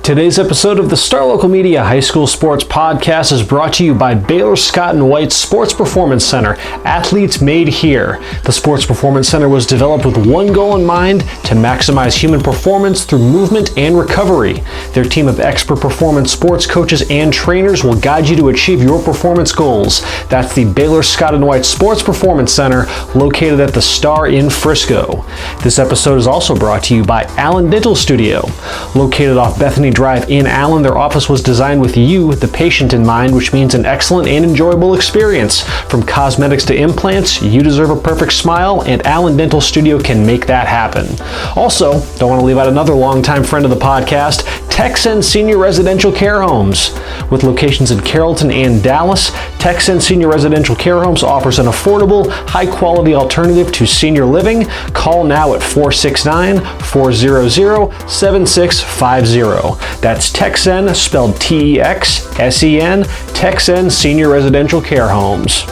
Today's episode of the Star Local Media High School Sports Podcast is brought to you by Baylor Scott & White Sports Performance Center, athletes made here. The Sports Performance Center was developed with one goal in mind: to maximize human performance through movement and recovery. Their team of expert performance sports coaches and trainers will guide you to achieve your performance goals. That's the Baylor Scott & White Sports Performance Center, located at the Star in Frisco. This episode is also brought to you by Allen Dental Studio. Located off Bethany Drive in Allen, their office was designed with you, the patient, in mind, which means an excellent and enjoyable experience. From cosmetics to implants, you deserve a perfect smile, and Allen Dental Studio can make that happen. Also, don't want to leave out another longtime friend of the podcast, Texan Senior Residential Care Homes. With locations in Carrollton and Dallas, Texan Senior Residential Care Homes offers an affordable, high-quality alternative to senior living. Call now at 469-400-7650. That's Texan, spelled T-E-X-S-E-N, Texan Senior Residential Care Homes.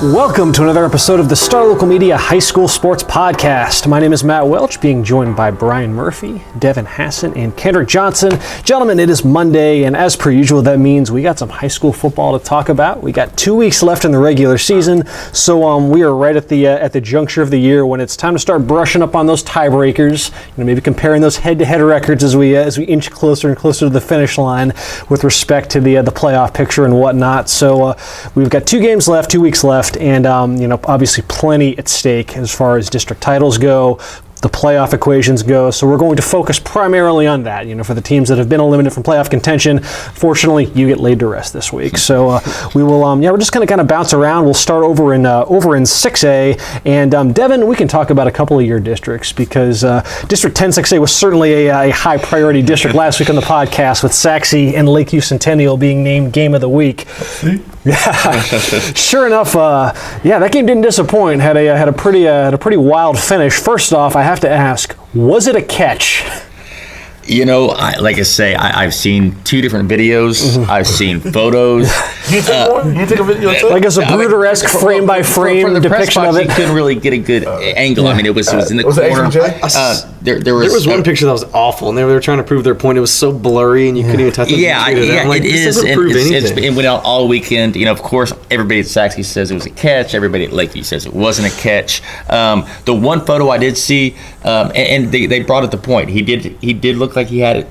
Welcome to another episode of the Star Local Media High School Sports Podcast. My name is Matt Welch, being joined by Brian Murphy, Devin Hassan, and Kendrick Johnson. Gentlemen, it is Monday, and as per usual, that means we got some high school football to talk about. We got 2 weeks left in the regular season, so we are right at the juncture of the year when it's time to start brushing up on those tiebreakers. Maybe comparing those head-to-head records as we inch closer and closer to the finish line with respect to the playoff picture and whatnot. So we've got 2 games left, 2 weeks left. And, obviously plenty at stake as far as district titles go, the playoff equations go. So we're going to focus primarily on that, for the teams that have been eliminated from playoff contention. Fortunately, you get laid to rest this week. So we will, we're just going to kind of bounce around. We'll start over in 6A. And Devin, we can talk about a couple of your districts because District 10 6A was certainly a high priority district last week on the podcast, with Sachse and Lakeview Centennial being named Game of the Week. Yeah, sure enough. That game didn't disappoint. Had a pretty wild finish. First off, I have to ask, was it a catch? I've seen 2 different videos. Mm-hmm. I've seen photos. You took one? You took a video too? Like a Zapruder-esque frame-by-frame depiction of it. You couldn't really get a good angle. Yeah. I mean, it was in the corner. There was one picture that was awful, and they were trying to prove their point. It was so blurry, and you couldn't even touch it. It is. It went out all weekend. Of course, everybody at Sachse says it was a catch. Everybody at Lakeview says it wasn't a catch. The one photo I did see, and they brought up the point. He did look like he had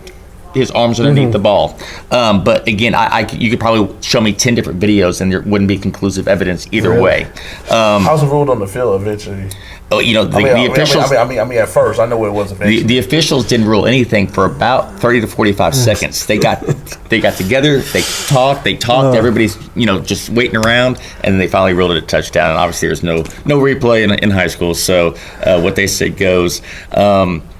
his arms underneath the ball. But again, you could probably show me 10 different videos and there wouldn't be conclusive evidence either way. How's it ruled on the field eventually? The officials. At first, I know what it was eventually. The officials didn't rule anything for about 30 to 45 seconds. They got together, they talked. Everybody's just waiting around, and then they finally ruled it a touchdown. And obviously, there's no replay in high school, so what they say goes.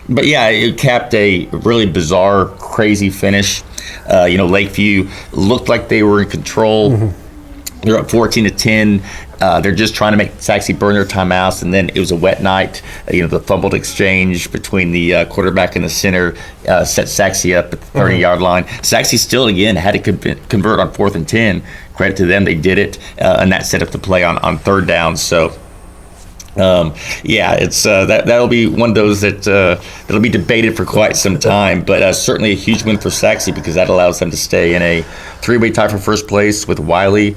But yeah, it capped a really bizarre, crazy finish. Lakeview looked like they were in control. Mm-hmm. They're up 14-10. They're just trying to make Sachse burn their timeouts, and then it was a wet night. The fumbled exchange between the quarterback and the center set Sachse up at the 30-yard line. Sachse still, again, had to convert on 4th and 10. Credit to them, they did it, and that set up the play on 3rd down. So, it's that'll be one of those that'll be debated for quite some time, but certainly a huge win for Sachse because that allows them to stay in a 3-way tie for first place with Wiley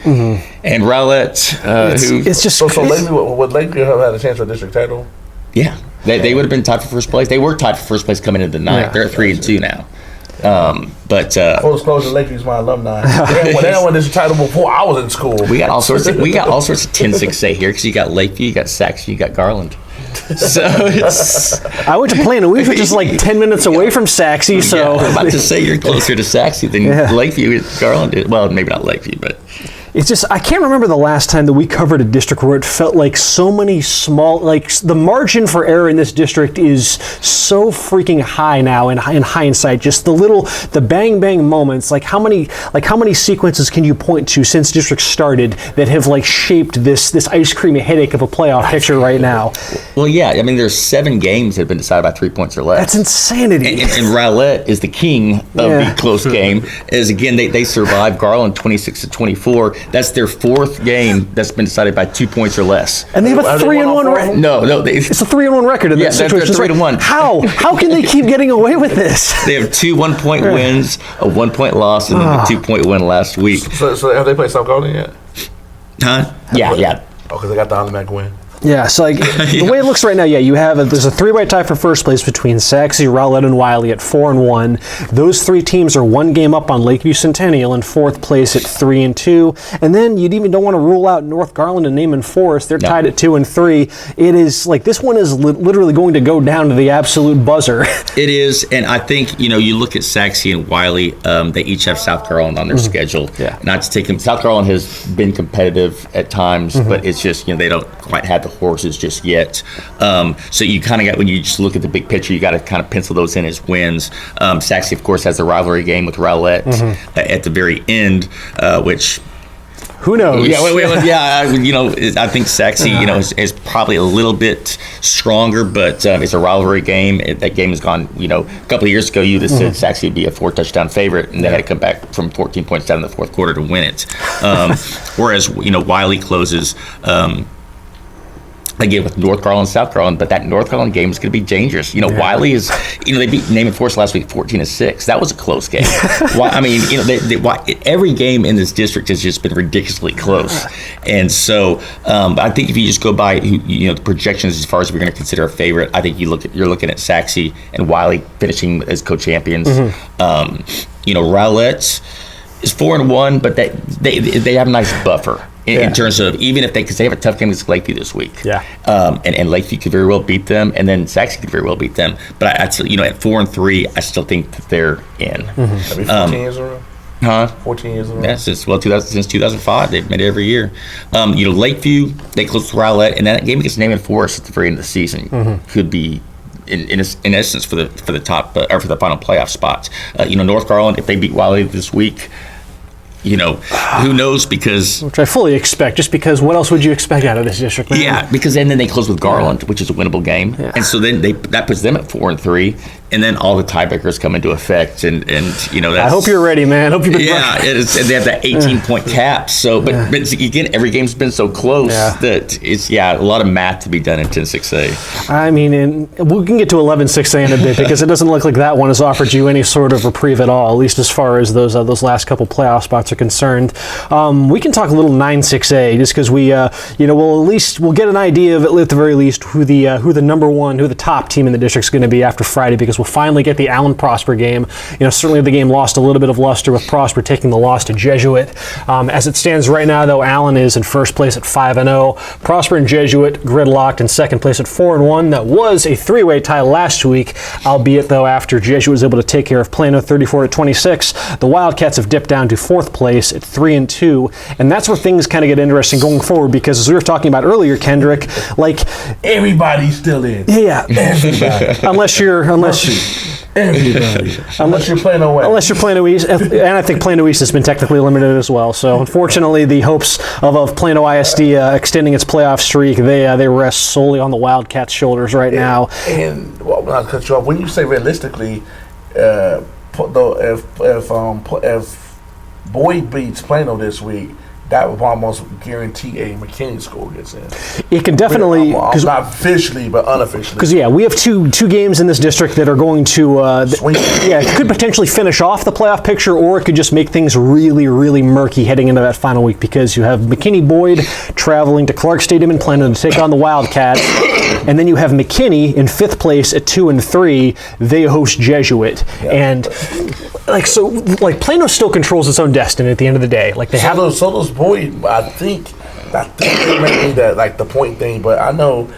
and Rowlett. It's just so would Lakeview have had a chance for district title? Yeah, they would have been tied for first place. They were tied for first place coming into the night. Yeah, they're at 3-2 now. Full disclosure, Lakeview's my alumni. They won this title before I was in school. We got all sorts of 10-6A here because you got Lakeview, you got Sachse, you got Garland. So I went to Plano. We were just like 10 minutes away from Sachse. So I'm about to say you're closer to Sachse than Lakeview. Garland. Well, maybe not Lakeview, but. It's just, I can't remember the last time that we covered a district where it felt like so many small, the margin for error in this district is so freaking high now in hindsight. Just the bang moments, how many sequences can you point to since district started that have shaped this ice cream headache of a playoff picture right now? Well, yeah, there's 7 games that have been decided by 3 points or less. That's insanity. And Rowlett is the king of the close game. As again, they survived Garland 26-24. That's their fourth game that's been decided by 2 points or less. And they have a 3-1 record. No. It's a 3-1 record in that situation. They're 3-1. How can they keep getting away with this? They have 2 1-point wins, a 1-point loss, and then a 2-point win last week. So have they played South Carolina yet? Huh? Yeah. Oh, because they got the automatic win. Yeah, so like the way it looks right now, you have there's a 3-way tie for first place between Sachse, Rowlett, and Wiley at 4-1. Those 3 teams are 1 game up on Lakeview Centennial in 4th place at 3-2. And then you even don't want to rule out North Garland and Naaman Forest. They're tied at 2-3. It is like this one is literally going to go down to the absolute buzzer. It is, and I think you look at Sachse and Wiley. They each have South Carolina on their schedule. Yeah. Not to take them. South Carolina has been competitive at times, but it's just they don't quite have the horses just yet. So you kind of got, when you just look at the big picture, you got to kind of pencil those in as wins. Sachse, of course, has a rivalry game with Rowlett at the very end, which. Who knows? I think Sachse, is probably a little bit stronger, but it's a rivalry game. That game has gone, a couple of years ago, you just said Sachse would be a 4-touchdown favorite, and they had to come back from 14 points down in the fourth quarter to win it. Whereas, Wiley closes again with North Garland and South Garland, but that North Garland game is going to be dangerous. Wiley is, they beat Naaman Forest last week 14-6. That was a close game. Every game in this district has just been ridiculously close. And so I think if you just go by the projections as far as we're going to consider a favorite, I think you're looking at Sachse and Wiley finishing as co-champions. Rowlett is 4-1, but they have a nice buffer. In terms of, even if because they have a tough game against Lakeview this week. Yeah. And Lakeview could very well beat them, and then Sachse could very well beat them. But I still, at 4-3, I still think that they're in. That'd be 14 years in a row? Huh? 14 years in a row? Yeah, since 2005, they've made it every year. Lakeview, they close to Rowlett, and that game against Naaman Forest at the very end of the season could be in essence for the top or for the final playoff spots. North Garland, if they beat Wiley this week, who knows, because... Which I fully expect, just because what else would you expect out of this district, man? Yeah, because then they close with Garland, which is a winnable game. Yeah. And so then that puts them at 4-3, and then all the tiebreakers come into effect, and that's... I hope you're ready, man. Hope you've been and they have that 18-point cap, so... But again, every game's been so close that it's, a lot of math to be done in 10-6A. I mean, and we can get to 11-6A in a bit, because it doesn't look like that one has offered you any sort of reprieve at all, at least as far as those last couple playoff spots are concerned. We can talk a little 9-6A just because we'll get an idea of, at the very least, who the top team in the district is going to be after Friday, because we'll finally get the Allen Prosper game. Certainly the game lost a little bit of luster with Prosper taking the loss to Jesuit. As it stands right now, though, Allen is in first place at 5-0. Prosper and Jesuit gridlocked in second place at 4-1. That was a 3-way tie last week, albeit though after Jesuit was able to take care of Plano 34-26. The Wildcats have dipped down to fourth place at 3-2, and that's where things kind of get interesting going forward, because as we were talking about earlier, Kendrick, like everybody's still in. Yeah. Everybody. unless you're Plano West. Unless you're Plano East, and I think Plano East has been technically limited as well. So unfortunately, the hopes of Plano ISD extending its playoff streak, they rest solely on the Wildcats' shoulders right now. And I'll cut you off. When you say realistically, if Boyd beats Plano this week, that would almost guarantee a McKinney score gets in. It can definitely, I'm not officially, but unofficially. Because we have two games in this district that are going to, it could potentially finish off the playoff picture, or it could just make things really, really murky heading into that final week, because you have McKinney Boyd traveling to Clark Stadium in Plano to take on the Wildcats, and then you have McKinney in fifth place at 2-3. They host Jesuit, and Plano still controls its own destiny at the end of the day. So does Boyd. I think they may be that the point thing, but I know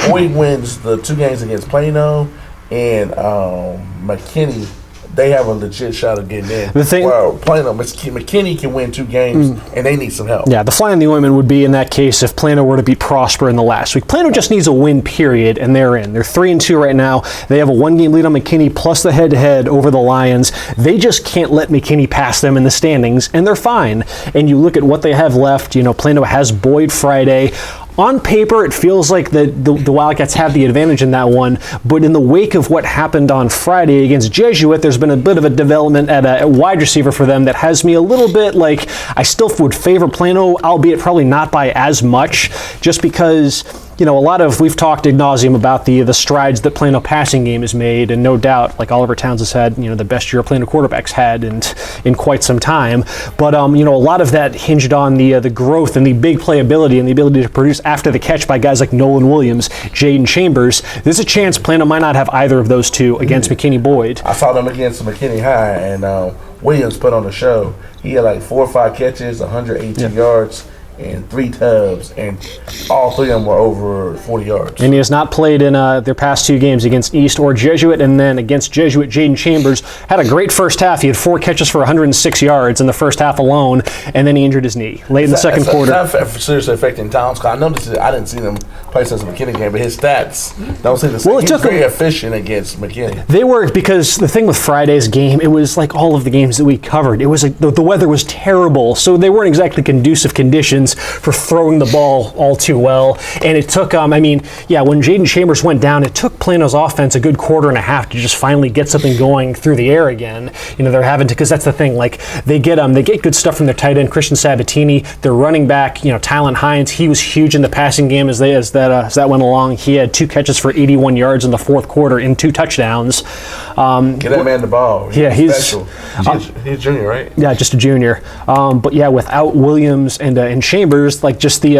Boyd wins the 2 games against Plano and McKinney. They have a legit shot of getting in. Plano, McKinney can win 2 games, and they need some help. Yeah, the fly in the ointment would be in that case if Plano were to beat Prosper in the last week. Plano just needs a win, period, and they're in. They're 3-2 right now. They have a 1-game lead on McKinney plus the head-to-head over the Lions. They just can't let McKinney pass them in the standings, and they're fine. And you look at what they have left. Plano has Boyd Friday. on paper, it feels like the Wildcats have the advantage in that one, but in the wake of what happened on Friday against Jesuit, there's been a bit of a development at a wide receiver for them that has me a little bit like I still would favor Plano, albeit probably not by as much, just because we've talked ad nauseum about the strides that Plano passing game has made, and no doubt, like Oliver Towns has had, the best year Plano quarterbacks had in quite some time. But a lot of that hinged on the growth and the big playability and the ability to produce after the catch by guys like Nolan Williams, Jaden Chambers. There's a chance Plano might not have either of those two against McKinney Boyd. I saw them against McKinney High, and Williams put on the show. He had like 4 or 5 catches, 118 yards. And 3 tubs, and all 3 of them were over 40 yards. And he has not played in their past 2 games against East or Jesuit, and then against Jesuit, Jaden Chambers had a great first half. He had 4 catches for 106 yards in the first half alone, and then he injured his knee late in the second quarter. It's not seriously affecting Towns. I noticed I didn't see them play since the McKinney game, but his stats don't seem the same. Well, he's very efficient against McKinney. They were, because the thing with Friday's game, it was like all of the games that we covered. It was like the weather was terrible, so they weren't exactly conducive conditions for throwing the ball all too well. And it took, when Jaden Chambers went down, it took Plano's offense a good quarter and a half to just finally get something going through the air again. They're having to, because that's the thing, like they get good stuff from their tight end, Christian Sabatini. Their running back, Tylen Hines, he was huge in the passing game as that went along. He had 2 catches for 81 yards in the fourth quarter and 2 touchdowns. Get that man the ball. He's special. He's a junior, right? Yeah, just a junior. But without Williams and Chambers, like just the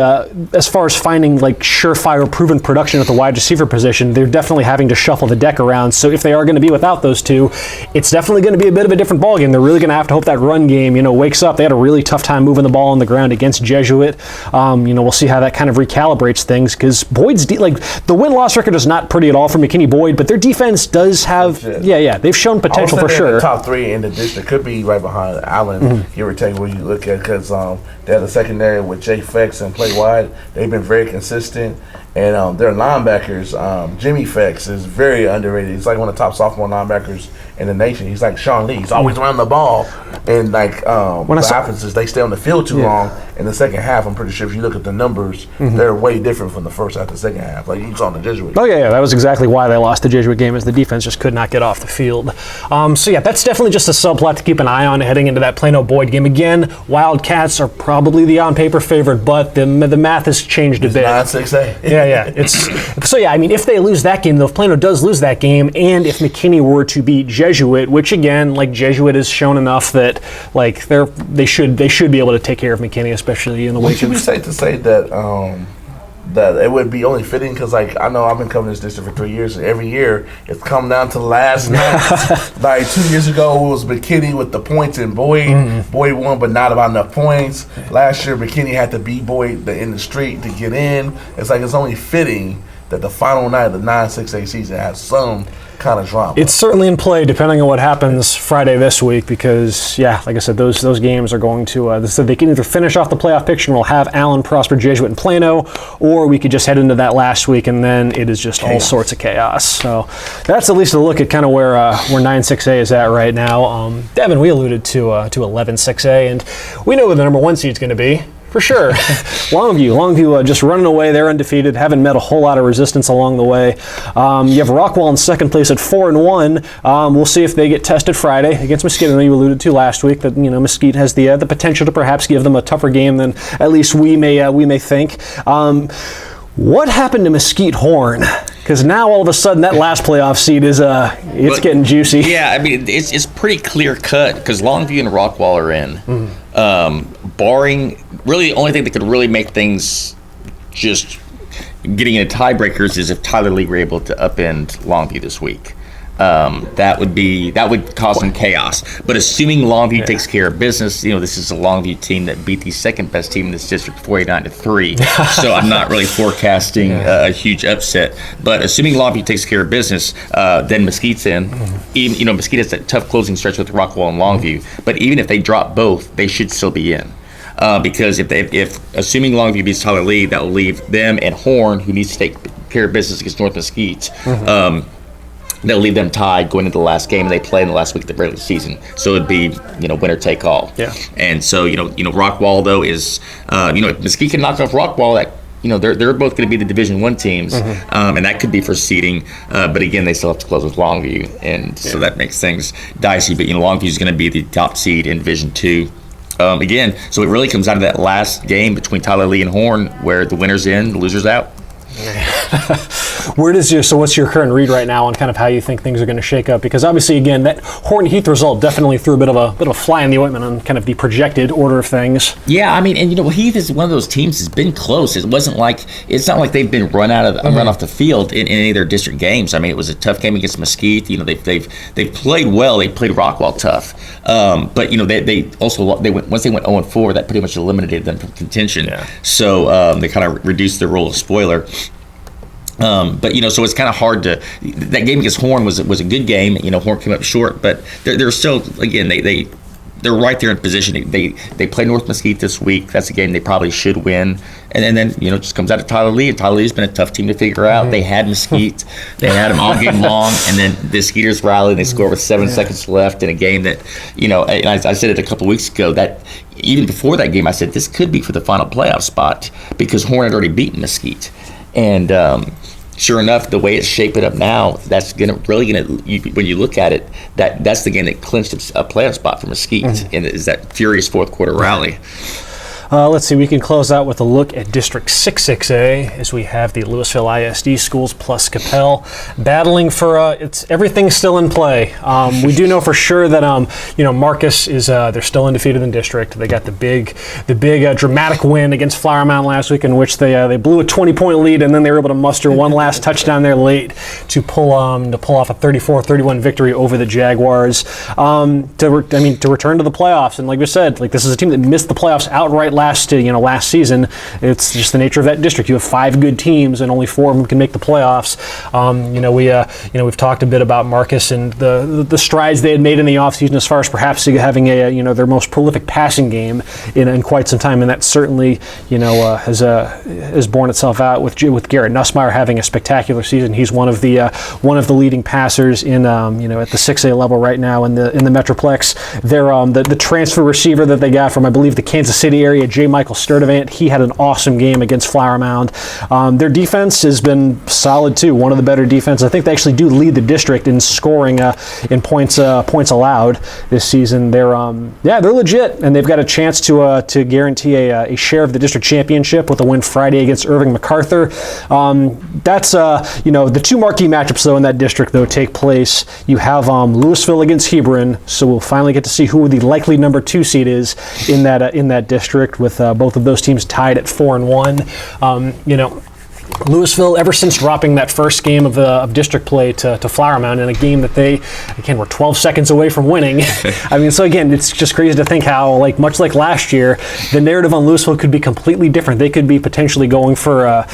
as far as finding like surefire proven production at the wide receiver position, they're definitely having to shuffle the deck around. So if they are going to be without those 2, it's definitely going to be a bit of a different ballgame. They're really going to have to hope that run game wakes up. They had a really tough time moving the ball on the ground against Jesuit. We'll see how that kind of recalibrates things, because Boyd's the win-loss record is not pretty at all for McKinney Boyd, but their defense does have they've shown potential for sure. The top 3 in the district could be right behind Allen, give or take where you look at, because they have the secondary with Jay Fex and Play Wide. They've been very consistent. And their linebackers, Jimmy Fex is very underrated. He's like one of the top sophomore linebackers in the nation. He's like Sean Lee. He's always running the ball. And what happens is they stay on the field too long in the second half. I'm pretty sure if you look at the numbers, they're way different from the first half to the second half. Like you saw in the Jesuit. Oh, yeah. That was exactly why they lost the Jesuit game, is the defense just could not get off the field. That's definitely just a subplot to keep an eye on heading into that Plano Boyd game. Again, Wildcats are probably the on-paper favorite, but the math has changed a bit. 9-6-8. Yeah. If they lose that game, though, if Plano does lose that game, and if McKinney were to beat Jesuit, which again, like Jesuit has shown enough that like they should be able to take care of McKinney, especially in the wake of. Would you be safe to say that that it would be only fitting, because like I know I've been covering this district for 3 years, and every year it's come down to the last match. Like 2 years ago it was McKinney with the points and Boyd. Boyd won, but not about enough points. Last year McKinney had to beat Boyd in the street to get in. It's like it's only fitting that the final night of the 9-6-8 season has some kind of drama. It's certainly in play depending on what happens Friday this week, because like I said, those games are going to so they can either finish off the playoff picture and we'll have Allen, Prosper, Jesuit, and Plano, or we could just head into that last week and then it is just all sorts of chaos. So that's at least a look at kind of where 9-6A is at right now. Devin, we alluded to 11-6A, and we know who the number 1 seed is going to be. For sure. Longview just running away. They're undefeated. Haven't met a whole lot of resistance along the way. You have Rockwall in second place at 4-1. We'll see if they get tested Friday against Mesquite. I know you alluded to last week that Mesquite has the potential to perhaps give them a tougher game than at least we may think. What happened to Mesquite Horn? Because now all of a sudden that last playoff seed is getting juicy. Yeah, it's pretty clear cut, because Longview and Rockwall are in. Barring really the only thing that could really make things just getting into tiebreakers is if Tyler Lee were able to upend Longview this week. That would cause some chaos. But assuming Longview takes care of business, this is a Longview team that beat the second best team in this district 49-3. So I'm not really forecasting a huge upset. But assuming Longview takes care of business, then Mesquite's in. Even Mesquite has that tough closing stretch with Rockwall and Longview. But even if they drop both, they should still be in. Because if assuming Longview beats Tyler Lee, that will leave them and Horn, who needs to take care of business against North Mesquite. They'll leave them tied going into the last game, and they play in the last week of the regular season. So it'd be, winner take all. Yeah. And so, Rockwall though is, if Mesquite can knock off Rockwall, that they're both going to be the Division I teams, and that could be for seeding. But again, they still have to close with Longview, and so that makes things dicey. But Longview is going to be the top seed in Division II. Again, so it really comes out of that last game between Tyler Lee and Horn, where the winner's in, the loser's out. So what's your current read right now on kind of how you think things are going to shake up? Because obviously, again, that Horn-Heath result definitely threw a bit of a fly in the ointment on kind of the projected order of things. Yeah, I mean, and Heath is one of those teams that's been close. It's not like they've been run off the field in any of their district games. I mean, it was a tough game against Mesquite. They've played well. They played Rockwell tough, but they also once they went 0-4, that pretty much eliminated them from contention. Yeah. So they kind of reduced their role of spoiler. But so it's kind of hard to. That game against Horn was a good game. Horn came up short, but they're still, again, they're right there in position. They play North Mesquite this week. That's a game they probably should win. And then it just comes out to Tyler Lee. And Tyler Lee's been a tough team to figure out. They had Mesquite. They had them all game long, and then the Skeeters rallied. They scored with 7 seconds left in a game that and I said it a couple weeks ago that even before that game I said this could be for the final playoff spot because Horn had already beaten Mesquite. And sure enough, the way it's shaping up now, that's when you look at it, that's the game that clinched a playoff spot for Mesquite, and is that furious fourth quarter rally. Let's see, we can close out with a look at District 6A as we have the Lewisville ISD schools plus Coppell battling for everything's still in play. We do know for sure that Marcus is they're still undefeated in district. They got the big dramatic win against Flower Mound last week in which they blew a 20-point lead and then they were able to muster one last touchdown there late to pull off a 34-31 victory over the Jaguars to return to the playoffs. And like we said, this is a team that missed the playoffs outright last season. It's just the nature of that district. You have 5 good teams, and only 4 of them can make the playoffs. We've talked a bit about Marcus and the strides they had made in the offseason as far as perhaps having their most prolific passing game in quite some time, and that certainly has borne itself out with Garrett Nussmeyer having a spectacular season. He's one of the leading passers in at the 6A level right now in the Metroplex. They're the transfer receiver that they got from I believe the Kansas City area, J. Michael Sturdivant, he had an awesome game against Flower Mound. Their defense has been solid too, one of the better defenses. I think they actually do lead the district in scoring in points allowed this season. They're legit, and they've got a chance to guarantee a share of the district championship with a win Friday against Irving MacArthur. That's the 2 marquee matchups though in that district though take place. You have Lewisville against Hebron, so we'll finally get to see who the likely number 2 seed is in that district, with both of those teams tied at 4-1. Lewisville, ever since dropping that first game of district play to Flower Mound in a game that they, again, were 12 seconds away from winning. So again, it's just crazy to think how, much like last year, the narrative on Lewisville could be completely different. They could be potentially going for,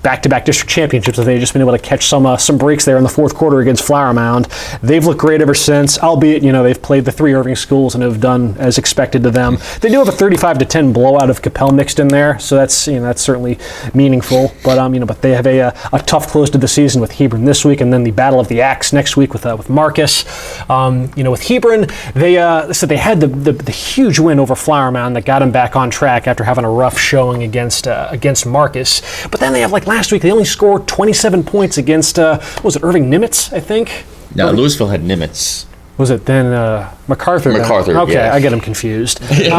back-to-back district championships if they had just been able to catch some breaks there in the fourth quarter against Flower Mound. They've looked great ever since, albeit, they've played the 3 Irving schools and have done as expected to them. They do have a 35-10 blowout of Coppell mixed in there, so that's certainly meaningful. But they have a tough close to the season with Hebron this week, and then the Battle of the Axe next week with Marcus. With Hebron, they said they had the huge win over Flower Mound that got them back on track after having a rough showing against Marcus. But then they have last week they only scored 27 points against was it Irving Nimitz, I think? No, Lewisville had Nimitz. Was it then MacArthur? MacArthur. Okay, yeah. I get him confused. It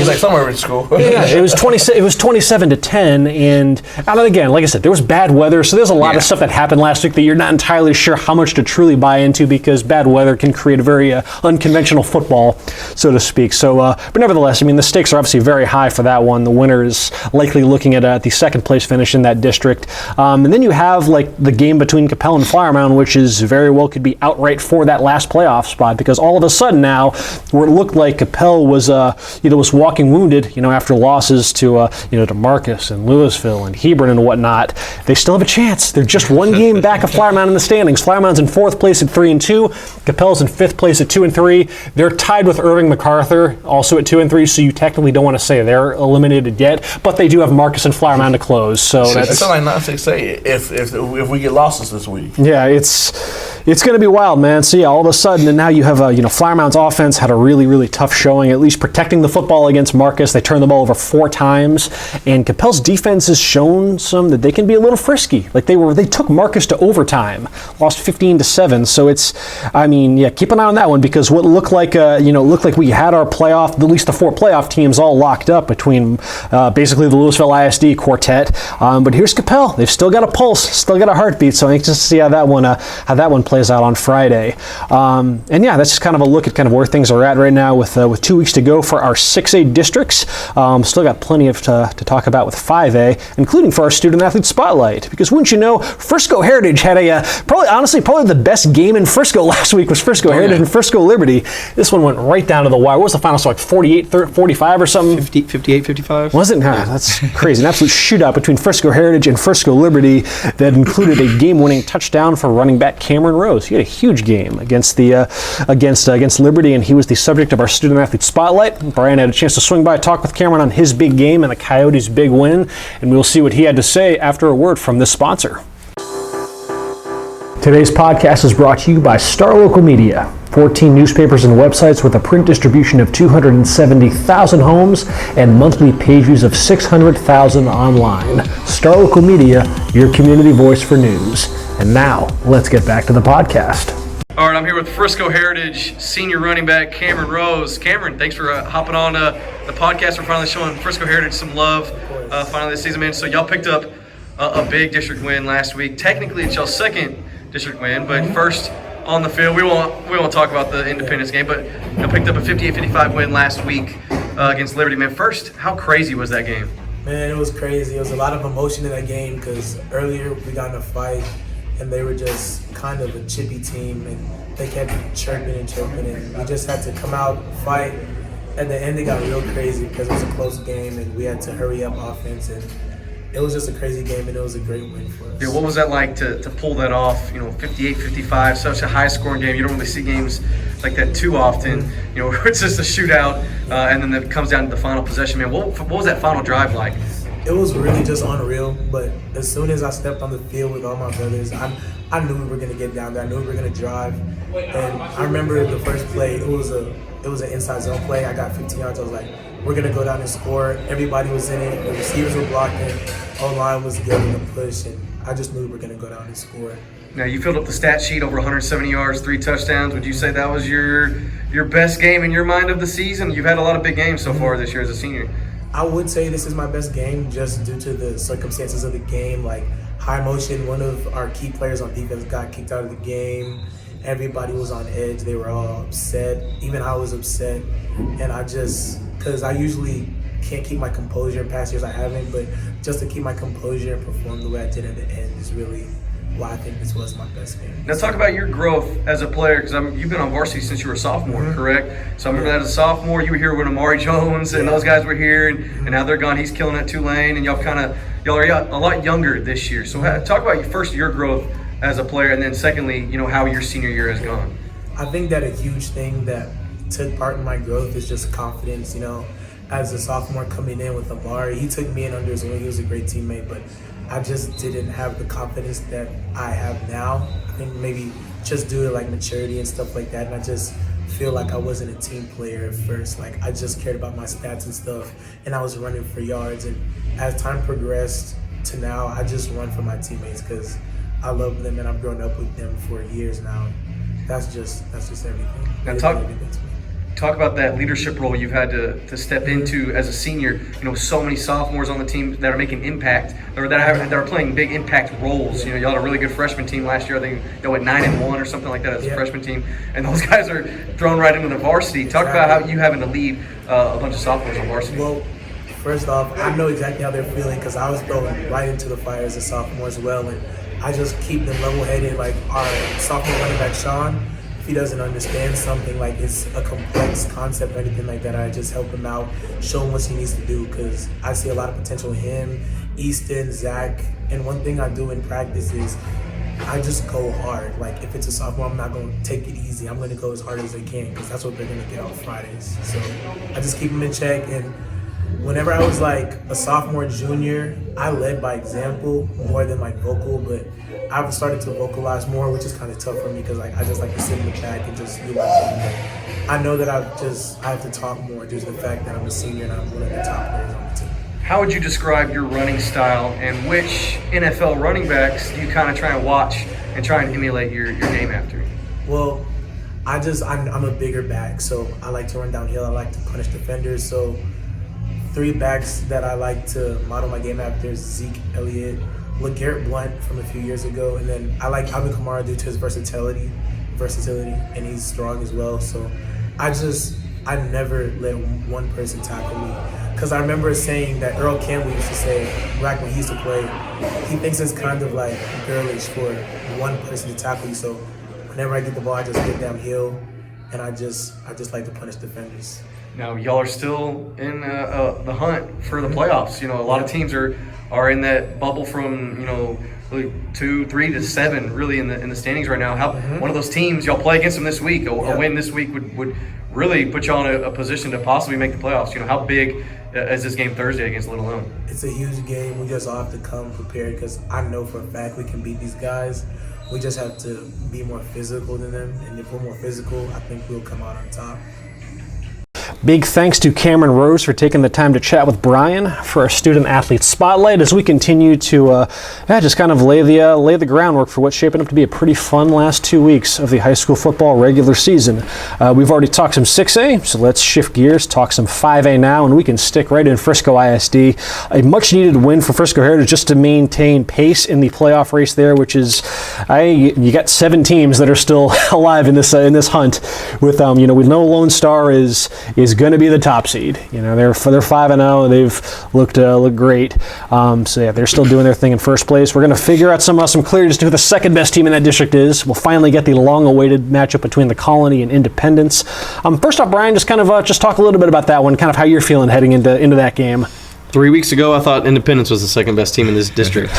was somewhere in school. It was 27-10, and again, like I said, there was bad weather, so there's a lot of stuff that happened last week that you're not entirely sure how much to truly buy into because bad weather can create a very unconventional football, so to speak. So, but nevertheless, the stakes are obviously very high for that one. The winner is likely looking at the second place finish in that district, and then you have the game between Coppell and Flower Mound, which is very well could be outright for that last playoff spot. Because all of a sudden now, where it looked like Coppell was walking wounded, after losses to Marcus and Lewisville and Hebron and whatnot, they still have a chance. They're just one game back of Flower Mound in the standings. Flower Mound's in 4th place at 3-2. Coppell's in 5th place at 2-3. They're tied with Irving MacArthur, also at 2-3. So you technically don't want to say they're eliminated yet, but they do have Marcus and Flower Mound to close. So that's like 9-6 if we get losses this week. Yeah, it's It's going to be wild, man. So yeah, all of a sudden, and now you have Flower Mound's offense had a really, really tough showing, at least protecting the football against Marcus. They turned the ball over 4 times, and Coppell's defense has shown some that they can be a little frisky. Like they took Marcus to overtime, lost 15-7. So keep an eye on that one, because what looked like we had our playoff, at least the 4 playoff teams all locked up between basically the Lewisville ISD quartet. But here's Coppell. They've still got a pulse, still got a heartbeat. So I'm anxious to see how that one plays out on Friday. That's just kind of a look at kind of where things are at right now with 2 weeks to go for our 6A districts. Still got plenty to talk about with 5A, including for our student athlete spotlight. Because wouldn't you know, Frisco Heritage had probably the best game in Frisco last week was Frisco Heritage and Frisco Liberty. This one went right down to the wire. What was the final score, like 48-45 or something? 58-55. Was it? That's crazy. An absolute shootout between Frisco Heritage and Frisco Liberty that included a game-winning touchdown for running back Cameron Rose. He had a huge game against Liberty, and he was the subject of our student athlete spotlight. Brian had a chance to swing by, talk with Cameron on his big game and the Coyotes' big win, and we'll see what he had to say after a word from this sponsor. Today's podcast is brought to you by Star Local Media. 14 newspapers and websites with a print distribution of 270,000 homes and monthly page views of 600,000 online. Star Local Media, your community voice for news. And now, let's get back to the podcast. All right, I'm here with Frisco Heritage senior running back Cameron Rose. Cameron, thanks for hopping on the podcast. We're finally showing Frisco Heritage some love finally this season, man. So y'all picked up a big district win last week. Technically, it's y'all's second district win, but first on the field, we won't talk about the Independence game, but y'all picked up a 58-55 win last week against Liberty. Man, first, how crazy was that game? Man, it was crazy. It was a lot of emotion in that game because earlier we got in a fight and they were just kind of a chippy team and they kept chirping and we just had to come out, fight. At the end, it got real crazy because it was a close game and we had to hurry up offense, and it was just a crazy game and it was a great win for us. Yeah, what was that like to pull that off? 58-55, such a high-scoring game. You don't really see games like that too often. Where it's just a shootout and then it comes down to the final possession. Man, what was that final drive like? It was really just unreal, but as soon as I stepped on the field with all my brothers, I knew we were going to get down there. I knew we were going to drive. And I remember the first play, it was an inside zone play. I got 15 yards. I was like, we're going to go down and score. Everybody was in it. The receivers were blocking. O-line was getting the push, and I just knew we were going to go down and score. Now, you filled up the stat sheet, over 170 yards, 3 touchdowns. Would you say that was your best game in your mind of the season? You've had a lot of big games so far this year as a senior. I would say this is my best game just due to the circumstances of the game. Like high motion, one of our key players on defense got kicked out of the game. Everybody was on edge. They were all upset. Even I was upset. And because I usually can't keep my composure in past years, I haven't, but just to keep my composure and perform the way I did at the end is really why I think this was my best game. Now talk about your growth as a player, because you've been on varsity since you were a sophomore, correct? So I remember that as a sophomore, you were here when Amari Jones and those guys were here, and now they're gone. He's killing at Tulane, and y'all are a lot younger this year. So talk about your growth as a player, and then secondly, how your senior year has gone. I think that a huge thing that took part in my growth is just confidence. As a sophomore coming in with Amari, he took me in under his wing. He was a great teammate, but I just didn't have the confidence that I have now. I think maybe just due to like maturity and stuff like that, and I just feel like I wasn't a team player at first. Like I just cared about my stats and stuff, and I was running for yards. And as time progressed to now, I just run for my teammates because I love them and I've grown up with them for years now. That's just everything. Now talk about that leadership role you've had to step into as a senior. So many sophomores on the team that are making impact, or that are playing big impact roles. Y'all had a really good freshman team last year. I think y'all went 9-1 or something like that as a freshman team, and those guys are thrown right into the varsity. Talk about how you having to lead a bunch of sophomores on varsity. Well, first off, I know exactly how they're feeling because I was thrown right into the fire as a sophomore as well, and I just keep them level-headed. Like our sophomore running back Sean, if he doesn't understand something, like it's a complex concept or anything like that, I just help him out, show him what he needs to do, because I see a lot of potential in him, Easton, Zach. And one thing I do in practice is I just go hard. Like if it's a sophomore, I'm not going to take it easy. I'm going to go as hard as I can because that's what they're going to get on Fridays. So I just keep them in check, and whenever I was like a sophomore, junior, I led by example more than like vocal, but I've started to vocalize more, which is kind of tough for me because like I just like to sit in the back and just do my thing. But I know that I have to talk more due to the fact that I'm a senior and I'm one of the top players on the team. How would you describe your running style, and which NFL running backs do you kind of try and watch and try and emulate your game after? Well, I'm a bigger back, so I like to run downhill. I like to punish defenders. So 3 backs that I like to model my game after is Zeke Elliott, LeGarrette Blount from a few years ago, and then I like Alvin Kamara due to his versatility, and he's strong as well. So I never let one person tackle me. Because I remember saying that Earl Campbell used to say, back when he used to play, he thinks it's kind of like girlish for one person to tackle you. So whenever I get the ball, I just get downhill, and I just like to punish defenders. Now, y'all are still in the hunt for the playoffs. You know, a lot of teams are in that bubble from, you know, really 2, 3 to 7 really in the standings right now. One of those teams, y'all play against them this week. A win this week would really put y'all in a position to possibly make the playoffs. You know, how big is this game Thursday against Little Elm? It's a huge game. We just all have to come prepared because I know for a fact we can beat these guys. We just have to be more physical than them, and if we're more physical, I think we'll come out on top. Big thanks to Cameron Rose for taking the time to chat with Brian for our Student Athlete Spotlight as we continue to just kind of lay the groundwork for what's shaping up to be a pretty fun last 2 weeks of the high school football regular season. We've already talked some 6A, so let's shift gears, talk some 5A now, and we can stick right in Frisco ISD. A much-needed win for Frisco Heritage just to maintain pace in the playoff race there, which is, you got 7 teams that are still alive in this hunt. With we know Lone Star is going to be the top seed. You know, they're 5-0. They've looked great. So yeah, they're still doing their thing in first place. We're going to figure out some clarity as to who the second best team in that district is. We'll finally get the long-awaited matchup between the Colony and Independence. First off, Brian, just kind of just talk a little bit about that one, kind of how you're feeling heading into that game. 3 weeks ago, I thought Independence was the second best team in this district.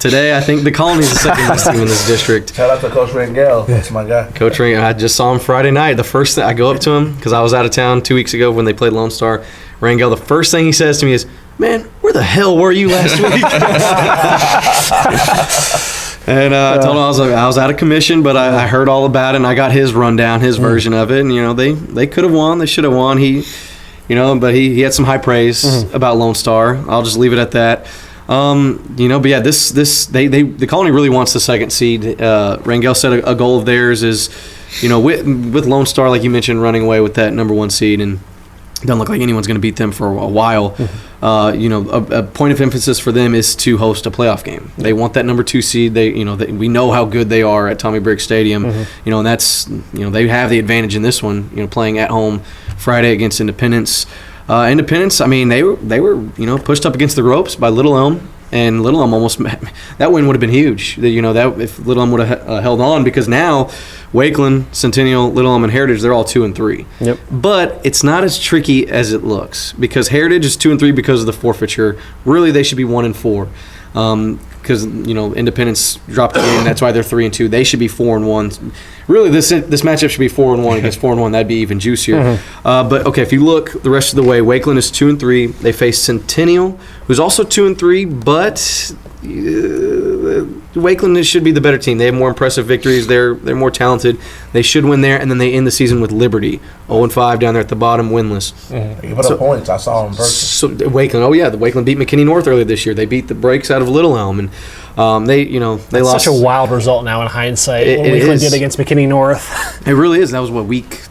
Today, I think the Colony is the second best team in this district. Shout out to Coach Rangel. That's my guy. Coach Rangel, I just saw him Friday night. The first thing I go up to him, because I was out of town 2 weeks ago when they played Lone Star. Rangel, the first thing he says to me is, "Man, where the hell were you last week?" And I told him I was out of commission, but I heard all about it, and I got his rundown, his version of it. And they could have won, they should have won. But he had some high praise about Lone Star. I'll just leave it at that. But yeah, the Colony really wants the second seed. Rangel said a goal of theirs is, with Lone Star, like you mentioned, running away with that number 1 seed, and it doesn't look like anyone's going to beat them for a while. A point of emphasis for them is to host a playoff game. They want that number 2 seed. We know how good they are at Tommy Briggs Stadium. And that's they have the advantage in this one. Playing at home Friday against Independence. Independence, I mean, they were pushed up against the ropes by Little Elm. And Little Elm that win would have been huge. That if Little Elm would have held on, because now Wakeland, Centennial, Little Elm, and Heritage, they're all 2 and 3. Yep. But it's not as tricky as it looks, because Heritage is 2 and 3 because of the forfeiture. Really, they should be 1 and 4. Because Independence dropped the game, that's why they're 3 and 2. They should be 4 and 1. Really, this matchup should be 4 and 1 against 4 and 1. That'd be even juicier. But okay, if you look the rest of the way, Wakeland is 2 and 3. They face Centennial, who's also 2 and 3, but Wakeland should be the better team. They have more impressive victories. They're more talented. They should win there, and then they end the season with Liberty, 0-5 down there at the bottom, winless. You put up points. I saw them in person. So Wakeland, the Wakeland beat McKinney North earlier this year. They beat the brakes out of Little Elm, and they lost. Such a wild result now in hindsight. What Wakeland did against McKinney North. It really is. That was week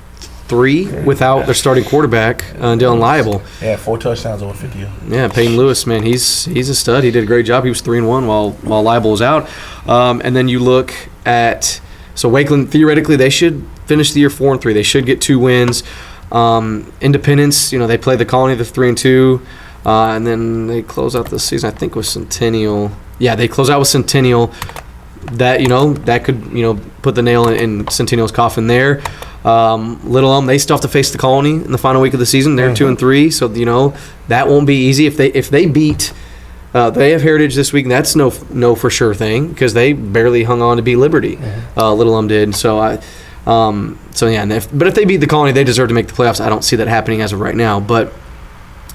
3 without their starting quarterback, Dylan Liable. Yeah, 4 touchdowns over 50. Yeah, Peyton Lewis, man, he's a stud. He did a great job. He was 3-1 while Liable was out. And then you look at Wakeland. Theoretically, they should finish the year 4 and 3. They should get 2 wins. Independence, they play the Colony, the 3 and 2, and then they close out the season, I think, with Centennial. Yeah, they close out with Centennial. That could put the nail in Centennial's coffin there. Little Elm, they still have to face the Colony in the final week of the season. They're 2 and 3, so that won't be easy. If they beat, they have Heritage this week, and that's no for sure thing, because they barely hung on to beat Liberty. Little Elm did. But if they beat the Colony, they deserve to make the playoffs. I don't see that happening as of right now, but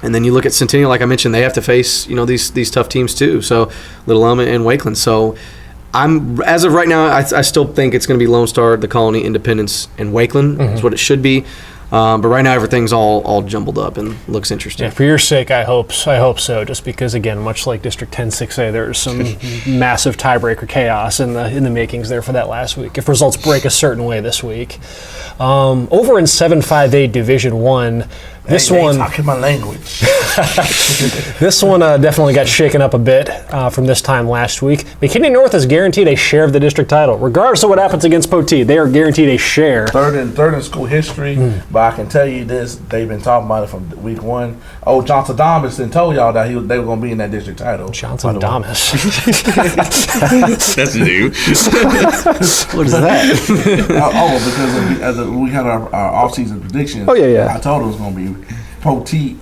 And then you look at Centennial, like I mentioned, they have to face, these tough teams too. So Little Elm and Wakeland. So as of right now, I still think it's going to be Lone Star, the Colony, Independence, and Wakeland is what it should be. But right now, everything's all jumbled up and looks interesting. Yeah, for your sake, I hope so. Just because, again, much like District 10 6A, there's some massive tiebreaker chaos in the makings there for that last week. If results break a certain way this week, over in 7-5A Division 1. This one talking my language. This one definitely got shaken up a bit from this time last week. McKinney North is guaranteed a share of the district title, regardless of what happens against Poteet. They are guaranteed a share. Third in school history, but I can tell you this: they've been talking about it from week 1. Oh, Johnson Damas told y'all that they were going to be in that district title. Johnson Damas. That's new. What is that? Because we had our off-season predictions. Oh, yeah. I told it was going to be Poteet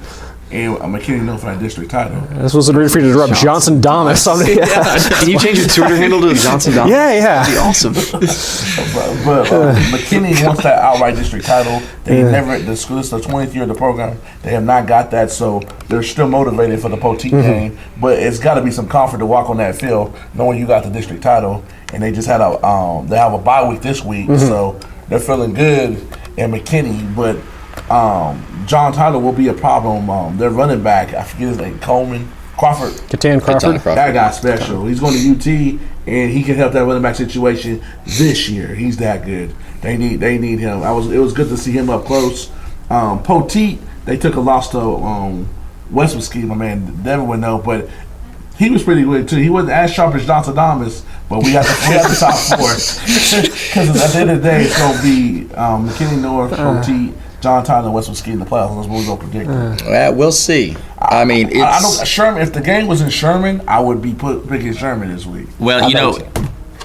and McKinney North for that district title. This wasn't ready for you to drop Johnson Damas. Can you change your Twitter handle to Johnson Damas? Yeah. That'd be awesome. but McKinney wants that outright district title. They never. This is the 20th year of the program. They have not got that, so they're still motivated for the Poteet game. But it's got to be some comfort to walk on that field, knowing you got the district title. And they just had they have a bye week this week, so they're feeling good in McKinney, but. John Tyler will be a problem. Their running back, I forget his name, Crawford. Catan Crawford. That guy's special. He's going to UT, and he can help that running back situation this year. He's that good. They need him. It was good to see him up close. Poteet, they took a loss to West Mesquite. My man Devin would know, but he was pretty good too. He wasn't as sharp as Johnson Damas, but we had the top 4 because at the end of the day, it's going to be McKinney North, Poteet, John Tyler, and West Mesquite in the playoffs. That's what we're going to predict. We'll see. I mean, I know Sherman. If the game was in Sherman, I would be picking Sherman this week. Well,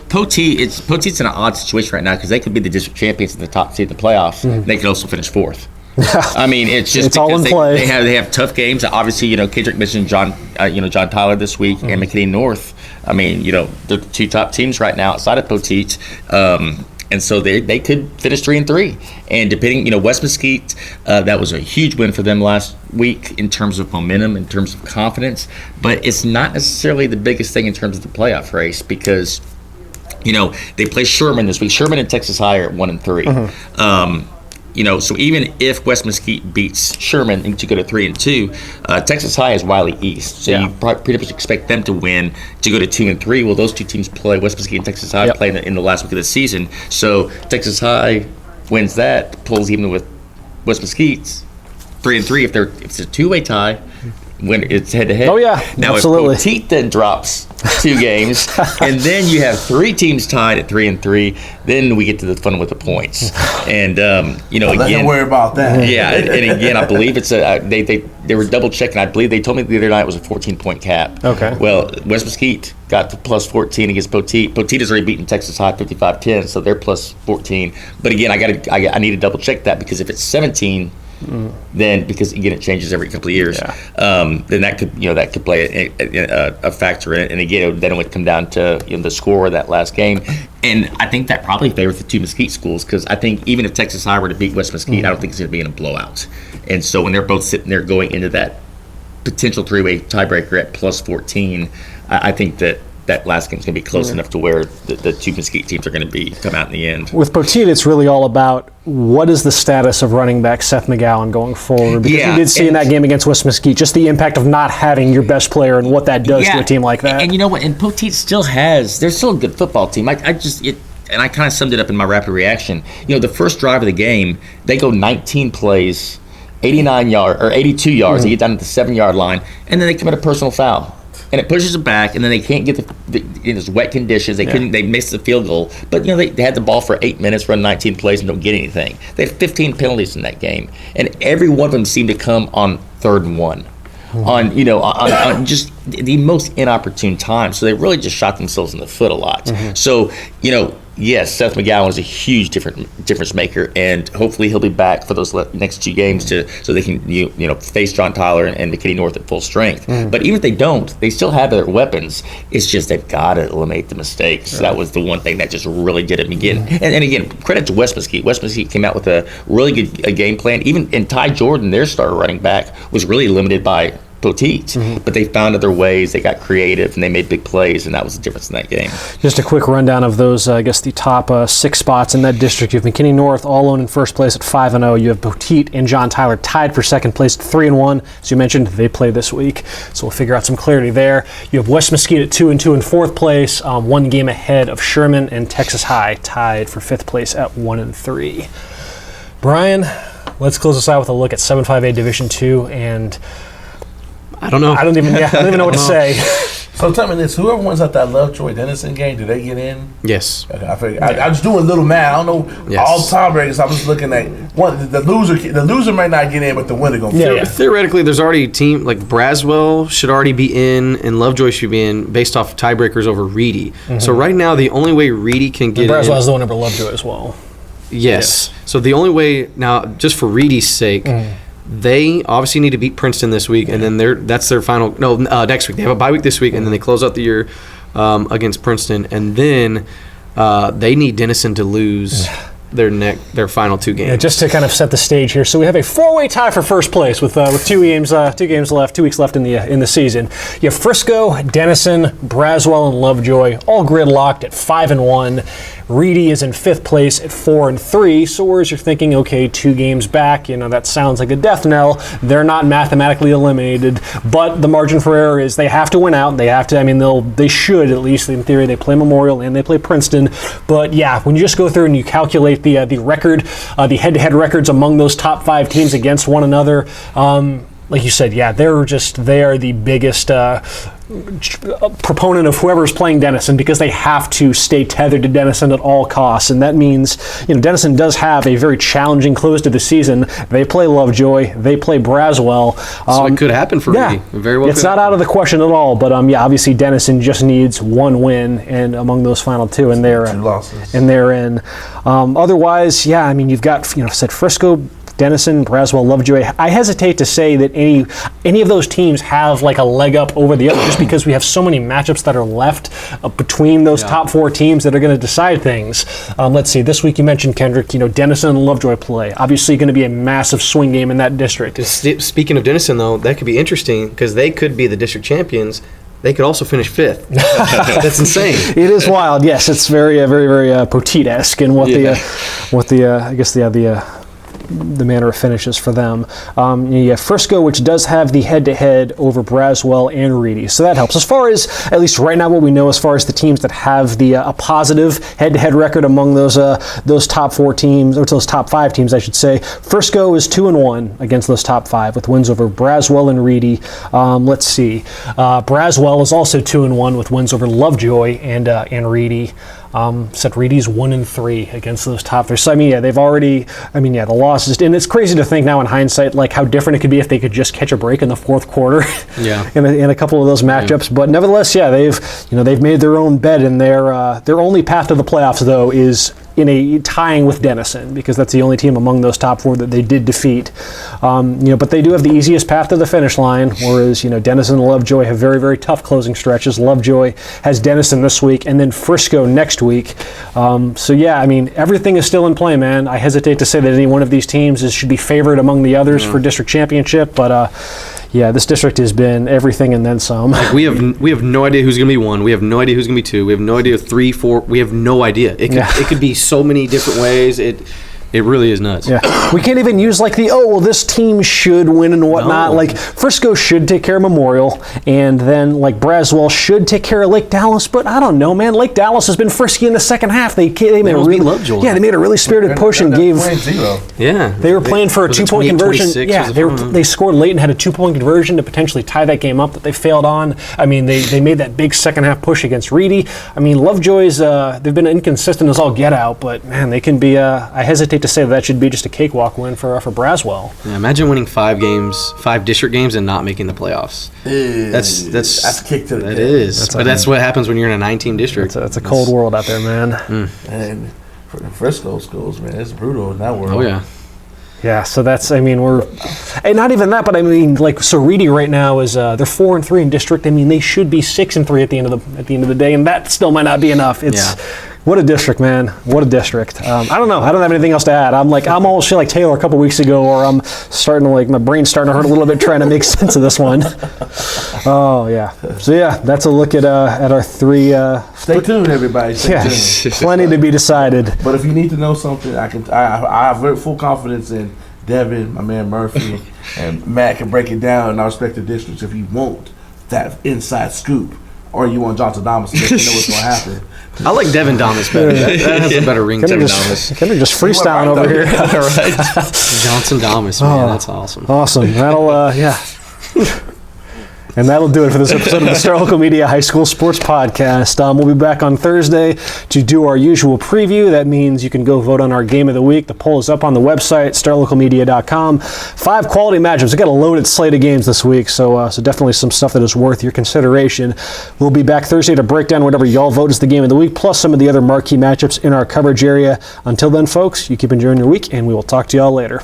Poteet's in an odd situation right now because they could be the district champions in the top seed in the playoffs. They could also finish 4th. I mean, it's just it's all in play. They have tough games. Obviously, Kendrick mentioned John Tyler this week and McKinney North. I mean, they're the 2 top teams right now outside of Poteet. And so they could finish 3-3, and depending, West Mesquite, that was a huge win for them last week in terms of momentum, in terms of confidence. But it's not necessarily the biggest thing in terms of the playoff race because, they play Sherman this week. Sherman and Texas High are at 1-3. So even if West Mesquite beats Sherman to go to 3-2, Texas High is Wiley East. So you pretty much expect them to win to go to 2-3. Well, those 2 teams play. West Mesquite and Texas High play in the last week of the season. So Texas High wins that, pulls even with West Mesquite's 3-3. If it's a 2-way tie, when it's head-to-head. Oh, yeah, now, absolutely. If Poteet then drops 2 games, and then you have 3 teams tied at 3-3, then we get to the fun with the points. And, let him worry about that. Yeah, and again, I believe it's they were double-checking. I believe they told me the other night it was a 14-point cap. Okay. Well, West Mesquite got the plus 14 against Poteet. Poteet has already beaten Texas High 55-10, so they're plus 14. But again, I need to double-check that because if it's 17, then because again it changes every couple of years, then that could play a factor in it. And again, then it would come down to the score of that last game. And I think that probably favors the 2 Mesquite schools because I think even if Texas High were to beat West Mesquite, I don't think it's going to be in a blowout. And so when they're both sitting there going into that potential 3-way tiebreaker at plus 14, I think that last game's going to be close enough to where the 2 Mesquite teams are going to come out in the end. With Poteet, it's really all about what is the status of running back Seth McGowan going forward. Because you did see in that game against West Mesquite just the impact of not having your best player and what that does to a team like that. And you know what? And Poteet they're still a good football team. And I kind of summed it up in my rapid reaction. The first drive of the game, they go 19 plays, 82 yards. They get down to the 7-yard line, and then they commit a personal foul. And it pushes it back, and then they can't get in these wet conditions. They missed the field goal. But they had the ball for 8 minutes, run 19 plays, and don't get anything. They had 15 penalties in that game, and every one of them seemed to come on 3rd and 1, on just the most inopportune time. So they really just shot themselves in the foot a lot. So yes, Seth McGowan was a huge difference maker, and hopefully he'll be back for those next 2 games so they can face John Tyler and McKinney North at full strength. But even if they don't, they still have their weapons. It's just they've got to eliminate the mistakes. So that was the one thing that just really did it again. And again, credit to West Mesquite. West Mesquite came out with a really good game plan. Even Ty Jordan, their starter running back, was really limited by Poteet, but they found other ways. They got creative and they made big plays, and that was the difference in that game. Just a quick rundown of those, I guess, the top 6 spots in that district. You have McKinney North all alone in first place at 5-0. You have Poteet and John Tyler tied for second place at 3-1. As you mentioned, they play this week, so we'll figure out some clarity there. You have West Mesquite at 2-2 in fourth place, 1 game ahead of Sherman, and Texas High tied for 5th place at 1-3. Brian, let's close this out with a look at 7-5A Division II, and I don't know. I don't even know what to say. So tell me this: whoever wins at that Lovejoy Denison game, do they get in? Yes. Okay, I was doing a little math. I don't know all tiebreakers. I was looking at one. The loser may not get in, but the winner gonna. Yeah. Theoretically, there's already a team like Braswell should already be in, and Lovejoy should be in based off tiebreakers over Reedy. So right now, the only way Reedy can get in. Braswell's the one over Lovejoy as well. Yes. So the only way now, just for Reedy's sake. They obviously need to beat Princeton this week, and then that's their final. No, next week they have a bye week this week, and then they close out the year against Princeton, and then they need Denison to lose their final 2 games. Yeah, just to kind of set the stage here. So we have a 4-way tie for first place with 2 games left, 2 weeks left in the season. You have Frisco, Denison, Braswell, and Lovejoy all gridlocked at 5-1. Reedy is in 5th place at 4-3. So whereas you're thinking, okay, 2 games back, that sounds like a death knell. They're not mathematically eliminated, but the margin for error is they have to win out. They have to. They should, at least in theory. They play Memorial and they play Princeton. But yeah, when you just go through and you calculate the record, the head-to-head records among those top 5 teams against one another. Like you said, yeah, they are the biggest proponent of whoever's playing Denison because they have to stay tethered to Denison at all costs, and that means Denison does have a very challenging close to the season. They play Lovejoy, they play Braswell. So it could happen for Reedy. Very well. It's not out of the question at all. But obviously Denison just needs 1 win, and among those final 2, and they're 2 losses, and they're in. Otherwise, yeah, you've got said Frisco, Denison, Braswell, Lovejoy. I hesitate to say that any of those teams have like a leg up over the other just because we have so many matchups that are left between those top 4 teams that are going to decide things. Let's see. This week you mentioned, Kendrick, Denison and Lovejoy play. Obviously going to be a massive swing game in that district. Speaking of Denison, though, that could be interesting because they could be the district champions. They could also finish 5th. That's insane. It is wild. Yes, it's very, very, very Poteet-esque in the manner of finishes for them. You have Frisco, which does have the head-to-head over Braswell and Reedy, so that helps. As far as, at least right now, what we know as far as the teams that have a positive head-to-head record among those top 4 teams, or those top 5 teams, I should say, Frisco is 2-1 against those top 5 with wins over Braswell and Reedy. Let's see. Braswell is also 2-1 with wins over Lovejoy and Reedy. Reedy's 1-3 against those top 3. So they've already. The losses, and it's crazy to think now in hindsight, like how different it could be if they could just catch a break in the 4th quarter. Yeah. in a couple of those matchups, but nevertheless, they've made their own bed, and their only path to the playoffs though is in a tying with Denison, because that's the only team among those top 4 that they did defeat. But they do have the easiest path to the finish line, whereas Denison and Lovejoy have very, very tough closing stretches. Lovejoy has Denison this week, and then Frisco next week. Everything is still in play, man. I hesitate to say that any one of these teams should be favored among the others for district championship, but this district has been everything and then some. We have no idea who's going to be 1. We have no idea who's going to be 2. We have no idea 3, 4. We have no idea. It could be so many different ways. It really is nuts. Yeah, we can't even use this team should win and whatnot. No. Frisco should take care of Memorial, and then Braswell should take care of Lake Dallas. But I don't know, man. Lake Dallas has been frisky in the second half. They made a really spirited push and gave. They were playing for a 2-point conversion. Yeah, they scored late and had a 2-point conversion to potentially tie that game up that they failed on. They made that big second half push against Reedy. Lovejoy's they've been inconsistent as all get out, but man, they can be. I hesitate to to say that should be just a cakewalk win for Braswell. Yeah, imagine winning 5 district games, and not making the playoffs. That's a kick to the That head. is. But that's what happens when you're in a 9-team district. That's a cold world out there, man. And for the Frisco schools, man, it's brutal in that world. Oh, yeah. Yeah, so that's, I mean, and not even that, but I mean, like, so Reedy right now is, they're 4-3 in district. I mean, they should be 6-3 at the end of the day, and that still might not be enough. What a district, man. What a district. I don't know. I don't have anything else to add. I'm almost feel like Taylor a couple weeks ago, or I'm starting to, my brain's starting to hurt a little bit trying to make sense of this one. Oh, yeah. So, yeah, that's a look at our 3. Stay tuned, everybody. Stay tuned. Plenty to be decided. But if you need to know something, I have very full confidence in Devin, my man Murphy, and Matt can break it down in our respective districts if you want that inside scoop, or you want Johnson Thomas to let you know what's going to happen. I like Devin Thomas better. That has a better ring to it. Kendrick just freestyling over here. Johnson Thomas, man, that's awesome. Awesome. That'll, yeah. And that'll do it for this episode of the Star Local Media High School Sports Podcast. We'll be back on Thursday to do our usual preview. That means you can go vote on our game of the week. The poll is up on the website, starlocalmedia.com. 5 quality matchups. We've got a loaded slate of games this week, so definitely some stuff that is worth your consideration. We'll be back Thursday to break down whatever y'all vote is the game of the week, plus some of the other marquee matchups in our coverage area. Until then, folks, you keep enjoying your week, and we will talk to y'all later.